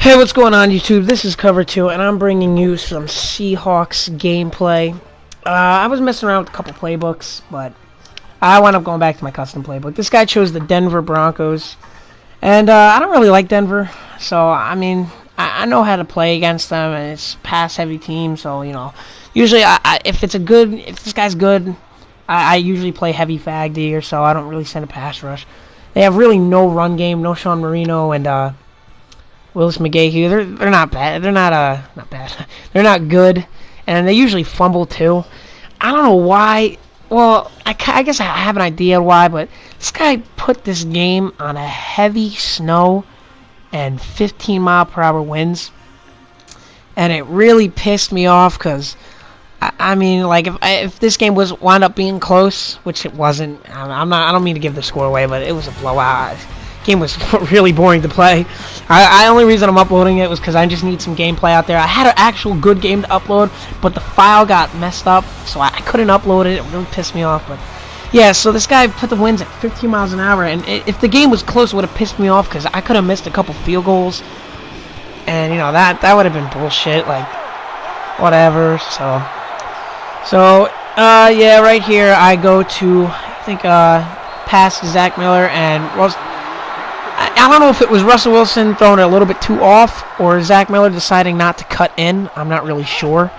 Hey, what's going on, YouTube? This is Cover 2, and I'm bringing you some Seahawks gameplay. I was messing around with a couple playbooks, but I wound up going back to my custom playbook. This guy chose the Denver Broncos, and I don't really like Denver, so, I mean, I know how to play against them, and it's a pass-heavy team, so, you know, usually, if this guy's good, I usually play heavy fag D, or so I don't really send a pass rush. They have really no run game, no Sean Marino, and, Willis McGahee, they're not bad. They're not bad. They're not good, and they usually fumble too. I don't know why. Well, I guess I have an idea why, but this guy put this game on a heavy snow and 15-mile-per-hour winds, and it really pissed me off because I mean, like if this game wound up being close, which it wasn't. I don't mean to give the score away, but it was a blowout. Game was really boring to play. The only reason I'm uploading it was because I just need some gameplay out there. I had an actual good game to upload, but the file got messed up, so I couldn't upload it. It really pissed me off. But yeah, so this guy put the winds at 15 miles an hour, and if the game was close, it would have pissed me off because I could have missed a couple field goals, and you know that would have been bullshit. Like whatever. So yeah, right here I go to I think pass Zach Miller and I don't know if it was Russell Wilson throwing it a little bit too off or Zach Miller deciding not to cut in. I'm not really sure.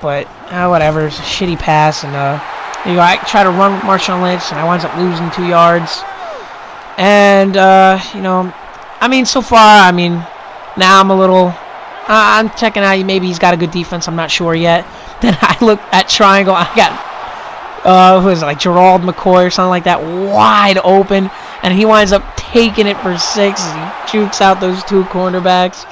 But, whatever. It's a shitty pass. And, you know, I try to run with Marshawn Lynch, and I winds up losing 2 yards. And, you know, I mean, so far, I mean, now I'm a little... I'm checking out. Maybe he's got a good defense. I'm not sure yet. Then I look at triangle. I got... who is it, like Gerald McCoy or something like that, wide open, and he winds up taking it for 6 as he jukes out those 2 cornerbacks.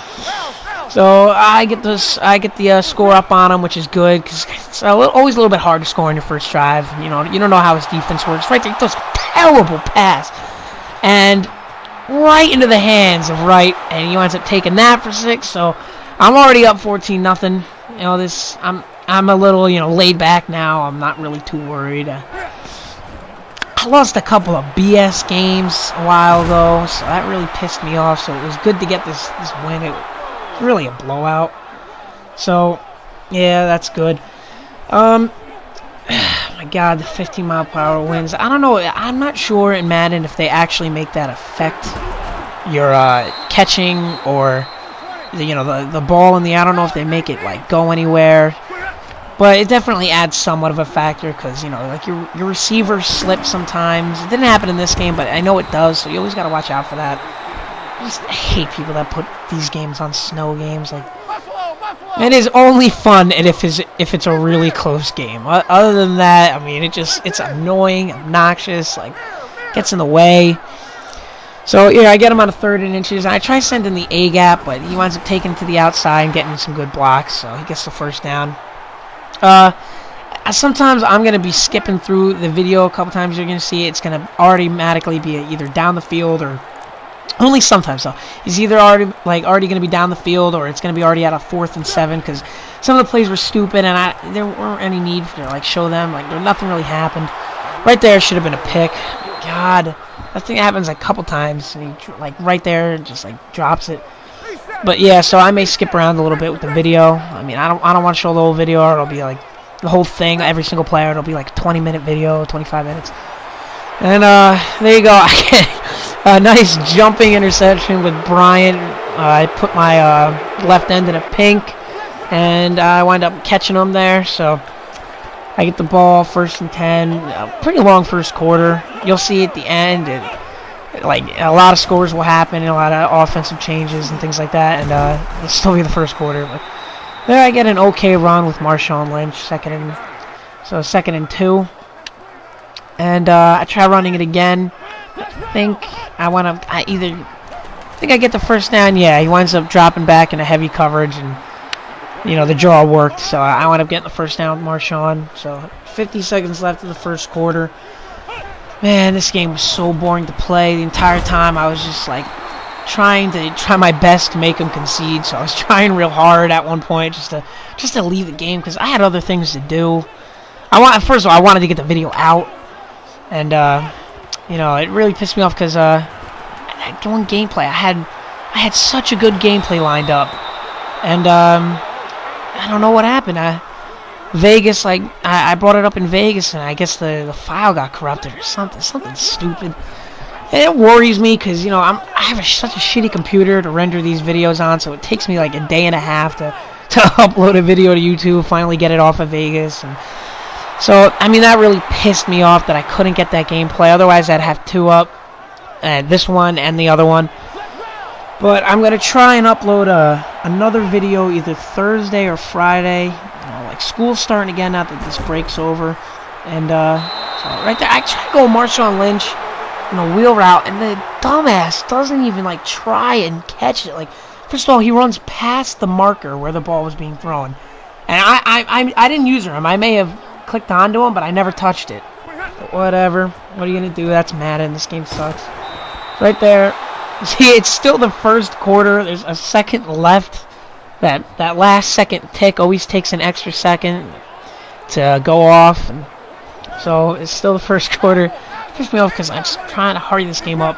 So I get the score up on him, which is good because it's always a little bit hard to score on your first drive. You know, you don't know how his defense works. Right there, he throws a terrible pass, and right into the hands of Wright, and he winds up taking that for 6. So I'm already up 14-0. You know, I'm a little, you know, laid back now. I'm not really too worried. I lost a couple of BS games a while ago, so that really pissed me off. So it was good to get this win. It was really a blowout. So, yeah, that's good. My God, the 15-mile-per-hour winds. I don't know. I'm not sure in Madden if they actually make that affect your catching or the ball in the air. I don't know if they make it like go anywhere. But it definitely adds somewhat of a factor because, you know, like your receivers slip sometimes. It didn't happen in this game, but I know it does, so you always got to watch out for that. I hate people that put these games on snow games. Like, it is only fun if it's a really close game. Other than that, I mean, it's annoying, obnoxious, like, gets in the way. So, yeah, I get him on a 3rd and inches. I try sending the A-gap, but he winds up taking it to the outside and getting some good blocks, so he gets the first down. Sometimes I'm going to be skipping through the video. A couple times you're going to see it's going to automatically be either down the field or only sometimes though. He's either already going to be down the field or it's going to be already at a 4th and 7 because some of the plays were stupid and there weren't any need to like show them. Like nothing really happened. Right there should have been a pick. God, that thing happens like a couple times and he like right there just like drops it. But yeah, so I may skip around a little bit with the video. I mean, I don't want to show the whole video, or it'll be like the whole thing, every single player. It'll be like a 20-minute video, 25 minutes. And there you go. I get a nice jumping interception with Bryant. I put my left end in a pink, and I wind up catching him there. So I get the ball, 1st and 10. Pretty long first quarter. You'll see at the end. Like a lot of scores will happen and a lot of offensive changes and things like that, and it'll still be the first quarter. But there I get an okay run with Marshawn Lynch, 2nd and 2, and I try running it again. I think I get the first down. Yeah, he winds up dropping back in a heavy coverage, and you know the draw worked, so I wind up getting the first down with Marshawn. So 50 seconds left in the first quarter. Man, this game was so boring to play. The entire time I was just like try my best to make him concede. So I was trying real hard at one point just to leave the game because I had other things to do. First of all, I wanted to get the video out, and you know, it really pissed me off because doing gameplay, I I had such a good gameplay lined up, and I don't know what happened. Vegas, like, I brought it up in Vegas, and I guess the file got corrupted or something stupid. And it worries me because, you know, I have such a shitty computer to render these videos on, so it takes me like a day and a half to upload a video to YouTube, finally get it off of Vegas. And so, I mean, that really pissed me off that I couldn't get that gameplay. Otherwise, I'd have 2 up, this one and the other one. But I'm going to try and upload another video either Thursday or Friday. You know, like, school's starting again now that this break's over. And, so right there, I tried to go Marshawn Lynch in a wheel route, and the dumbass doesn't even, like, try and catch it. Like, first of all, he runs past the marker where the ball was being thrown. And I didn't use him. I may have clicked onto him, but I never touched it. But whatever. What are you going to do? That's Madden. This game sucks. Right there. See, it's still the first quarter. There's a second left. That last second tick always takes an extra second to go off. And so it's still the first quarter. It pissed me off because I'm just trying to hurry this game up.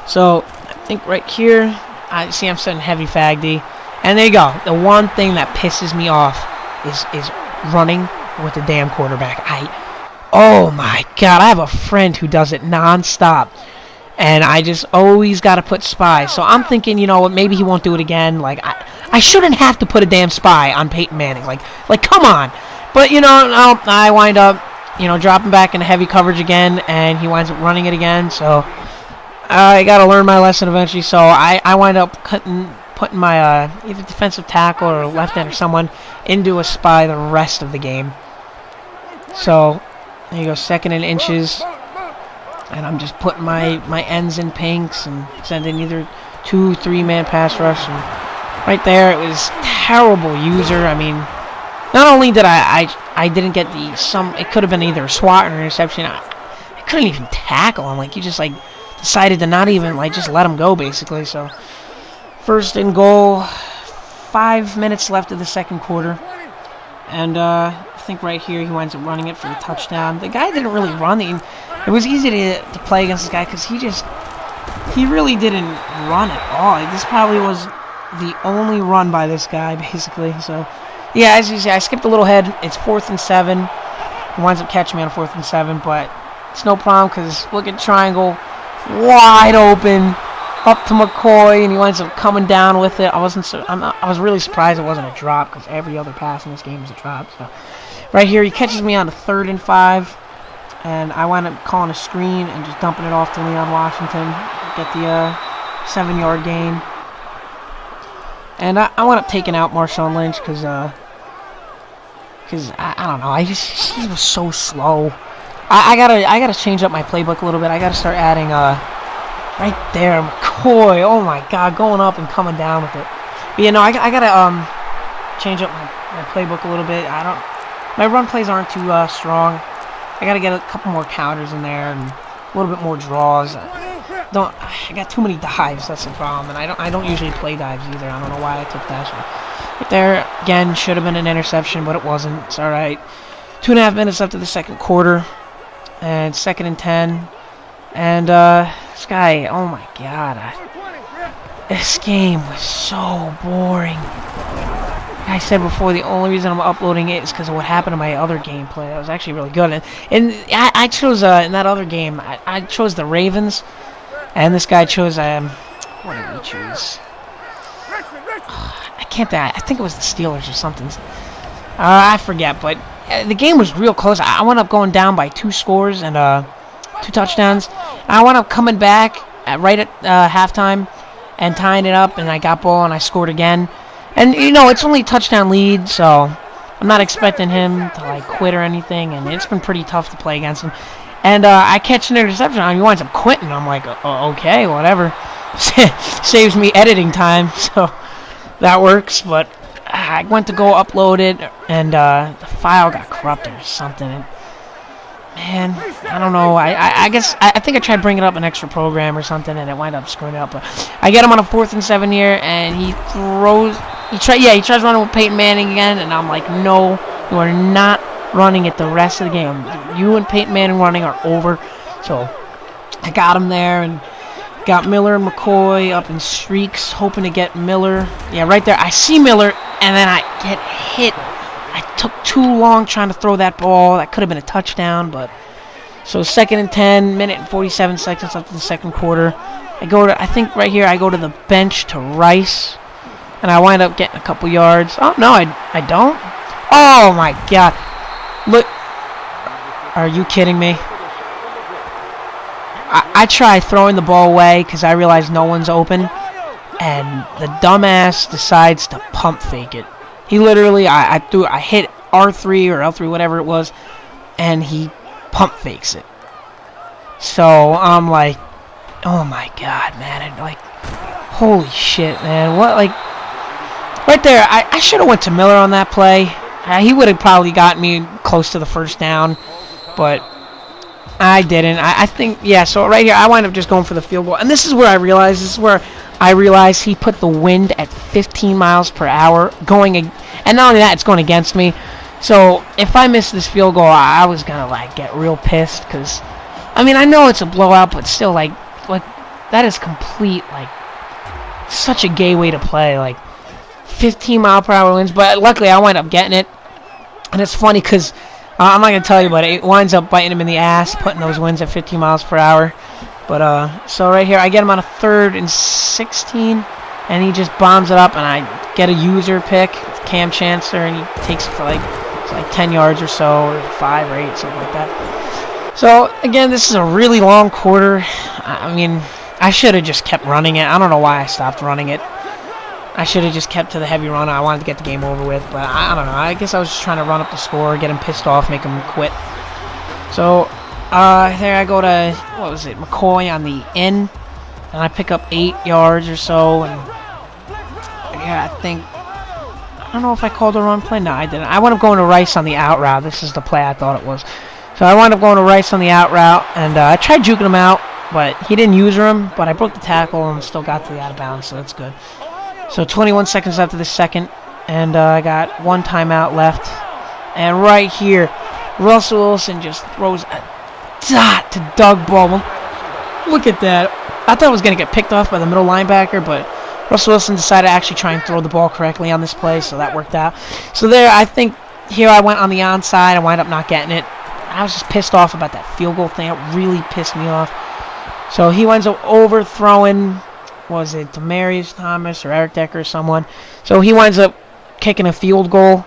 So I think right here, I'm setting heavy fag D. And there you go. The one thing that pisses me off is running with the damn quarterback. Oh my god, I have a friend who does it non-stop. And I just always got to put spy. So I'm thinking, you know, maybe he won't do it again. Like, I shouldn't have to put a damn spy on Peyton Manning. Like, come on. But, you know, no, I wind up, you know, dropping back into heavy coverage again. And he winds up running it again. So I got to learn my lesson eventually. So I wind up putting my either defensive tackle or left end or someone into a spy the rest of the game. So there you go, 2nd and inches. And I'm just putting my ends in pinks and sending either 2, 3-man pass rush. And right there, it was terrible user. I mean, not only did I didn't get it could have been either a swat or an interception. I couldn't even tackle him. Like, he just, like, decided to not even, like, just let him go, basically. So, 1st and goal, 5 minutes left of the second quarter. And I think right here he winds up running it for the touchdown. The guy didn't really run. It was easy to play against this guy because he really didn't run at all. This probably was the only run by this guy, basically. So, yeah, as you see, I skipped a little head. It's 4th and 7. He winds up catching me on 4th and 7, but it's no problem because look at triangle, wide open, up to McCoy, and he winds up coming down with it. I was really surprised it wasn't a drop because every other pass in this game is a drop. So, right here, he catches me on a 3rd and 5. And I wound up calling a screen and just dumping it off to Leon Washington. Get the 7-yard gain. And I wound up taking out Marshawn Lynch because I don't know. He was so slow. I gotta change up my playbook a little bit. I gotta start adding right there, McCoy. Oh my God, going up and coming down with it. But you know, I gotta change up my playbook a little bit. My run plays aren't too strong. I gotta get a couple more counters in there and a little bit more draws. I got too many dives. That's the problem, and I don't usually play dives either. I don't know why I took that. So right there again should have been an interception, but it wasn't. It's all right. 2.5 minutes left of the second quarter, and 2nd and 10. And this guy, oh my God, this game was so boring. I said before, the only reason I'm uploading it is because of what happened to my other gameplay. That was actually really good. And I chose, in that other game, I chose the Ravens. And this guy chose, what did he choose? I think it was the Steelers or something. I forget, but the game was real close. I wound up going down by 2 scores and 2 touchdowns. I wound up coming back right at halftime and tying it up, and I got ball and I scored again. And, you know, it's only a touchdown lead, so I'm not expecting him to, like, quit or anything. And it's been pretty tough to play against him. And I catch an interception on him. He winds up quitting. I'm like, okay, whatever. Saves me editing time, so that works. But I went to go upload it, and the file got corrupted or something. And, man, I don't know. I think I tried bringing up an extra program or something, and it wound up screwing it up. But I get him on a 4th and 7 here, and he throws. He tries running with Peyton Manning again, and I'm like, no, you are not running it the rest of the game. You and Peyton Manning running are over. So I got him there, and Got Miller and McCoy up in streaks, hoping to get Miller. Yeah, right there. I see Miller, and then I get hit. I took too long trying to throw that ball. That could have been a touchdown, but... So 2nd and 10, minute and 47 seconds left in the second quarter. I think right here I go to the bench to Rice, and I wind up getting a couple yards. Oh, no, I don't? Oh, my God. Look. Are you kidding me? I try throwing the ball away because I realize no one's open, and the dumbass decides to pump fake it. He literally, I hit R3 or L3, whatever it was, and he pump fakes it. So I'm like, oh my God, man! And like, holy shit, man! What, like, right there? I should have went to Miller on that play. He would have probably got me close to the first down, but I didn't. I think, yeah. So right here, I wind up just going for the field goal, and this is where I realized. This is where I realized he put the wind at 15 miles per hour going, and not only that, it's going against me. So if I miss this field goal, I was gonna like get real pissed because, I mean, I know it's a blowout, but still, like that is complete, like, such a gay way to play, like 15 mile per hour winds. But luckily, I wind up getting it, and it's funny because I'm not gonna tell you, but it winds up biting him in the ass, putting those winds at 15 miles per hour. But so right here, I get him on a 3rd and 16. And he just bombs it up, and I get a user pick, Cam Chancellor, and he takes it for like 10 yards or so, or 5 or 8, something like that. So again, this is a really long quarter. I mean, I should have just kept running it. I don't know why I stopped running it. I should have just kept to the heavy run. I wanted to get the game over with, but I don't know. I guess I was just trying to run up the score, get him pissed off, make him quit. So there I go to, what was it, McCoy on the in, and I pick up 8 yards or so, and yeah, I don't know if I called a run play. No, I didn't. I wound up going to Rice on the out route. This is the play I thought it was. So I wound up going to Rice on the out route, and I tried juking him out, but he didn't user him, but I broke the tackle and still got to the out of bounds, so that's good. So 21 seconds after the second, and I got 1 timeout left. And right here, Russell Wilson just throws a dot to Doug Baldwin. Look at that. I thought I was going to get picked off by the middle linebacker, but Russell Wilson decided to actually try and throw the ball correctly on this play, so that worked out. So there, I think here I went on the onside. I wound up not getting it. I was just pissed off about that field goal thing. It really pissed me off. So he winds up overthrowing, was it Demarius Thomas or Eric Decker or someone? So he winds up kicking a field goal,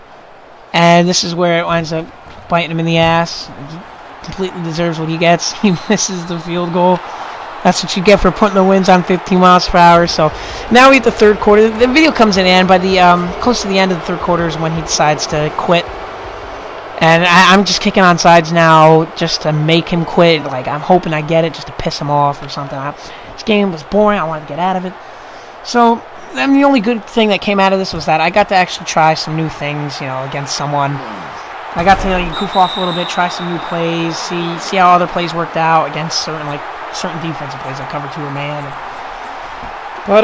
and this is where it winds up biting him in the ass. He completely deserves what he gets. He misses the field goal. That's what you get for putting the winds on 15 miles per hour. So now we hit the third quarter. The video comes in, and by the close to the end of the third quarter is when he decides to quit. And I'm just kicking on sides now just to make him quit. Like, I'm hoping I get it just to piss him off or something. This game was boring. I wanted to get out of it. So I mean, the only good thing that came out of this was that I got to actually try some new things, you know, against someone. I got to goof off a little bit, try some new plays, see how other plays worked out against certain defensive plays like cover 2 or man. But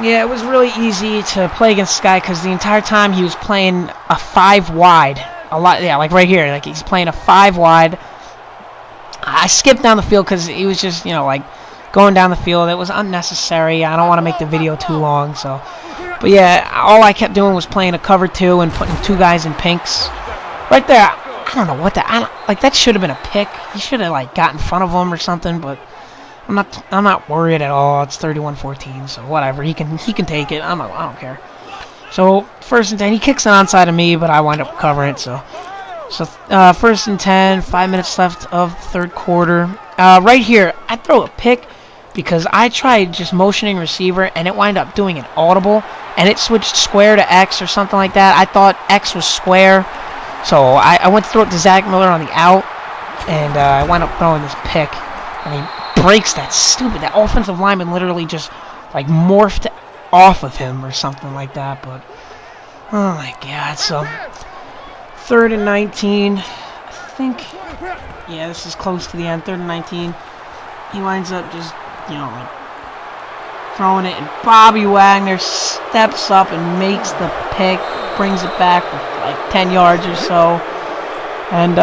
yeah, it was really easy to play against this guy because the entire time he was playing a 5 wide. A lot, yeah, like right here, like he's playing a 5 wide. I skipped down the field because he was just, like going down the field. It was unnecessary. I don't want to make the video too long, so. But yeah, all I kept doing was playing a cover 2 and putting 2 guys in pinks. Right there, I don't know what that should have been a pick. He should have got in front of him or something, but I'm not worried at all. It's 31-14, so whatever. He can take it. I don't care. So 1st and 10, he kicks it onside of me, but I wind up covering it. So 1st and 10, 5 minutes left of the third quarter. Right here, I throw a pick because I tried just motioning receiver, and it wound up doing an audible, and it switched square to X or something like that. I thought X was square. So I went to throw it to Zach Miller on the out, and I wound up throwing this pick, and he breaks that offensive lineman literally just morphed off of him or something like that. But oh my God! So 3rd and 19, I think. Yeah, this is close to the end. 3rd and 19. He winds up just throwing it, and Bobby Wagner steps up and makes the pick, brings it back with 10 yards or so, and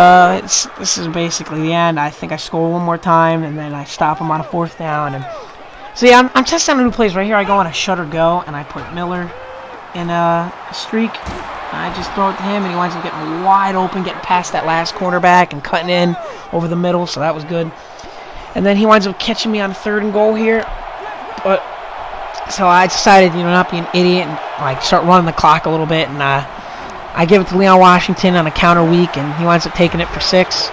this is basically the end. I think I score one more time, and then I stop him on a 4th down, and So yeah, I'm testing out new plays right here. I go on a shutter go, and I put Miller in a streak. I just throw it to him, and he winds up getting wide open, getting past that last cornerback and cutting in over the middle, so that was good. And then he winds up catching me on 3rd and goal here. But so I decided, not be an idiot and like start running the clock a little bit, and I give it to Leon Washington on a counter weak, and he winds up taking it for 6.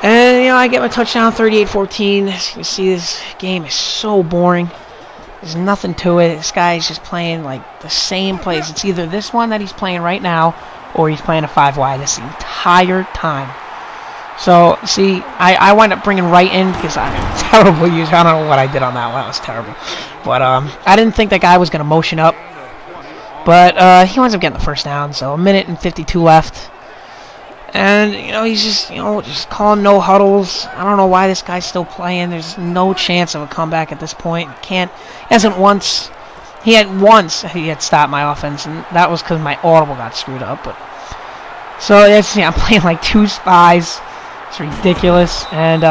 And I get my touchdown, 38-14. As you can see, this game is so boring. There's nothing to it. This guy's just playing like the same plays. It's either this one that he's playing right now, or he's playing a 5 wide this entire time. So, see, I wind up bringing right in because I'm a terrible user. I don't know what I did on that one. That was terrible. But I didn't think that guy was going to motion up. But he winds up getting the first down. So, 1:52 left. And, he's just calling no huddles. I don't know why this guy's still playing. There's no chance of a comeback at this point. He hasn't once. He had stopped my offense, and that was because my audible got screwed up. But so, I'm playing like 2 spies. It's ridiculous. And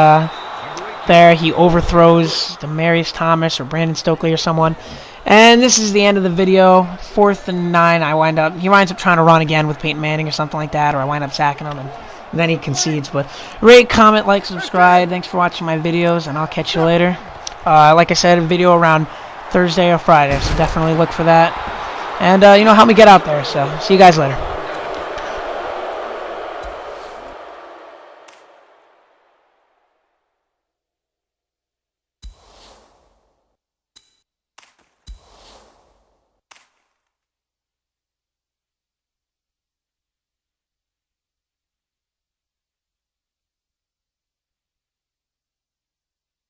there he overthrows Demarius Thomas or Brandon Stokely or someone. And this is the end of the video. 4th and 9. He winds up trying to run again with Peyton Manning or something like that, or I wind up sacking him, and then he concedes. But rate, comment, like, subscribe. Thanks for watching my videos, and I'll catch you later. Like I said, a video around Thursday or Friday, so definitely look for that. And help me get out there. So see you guys later.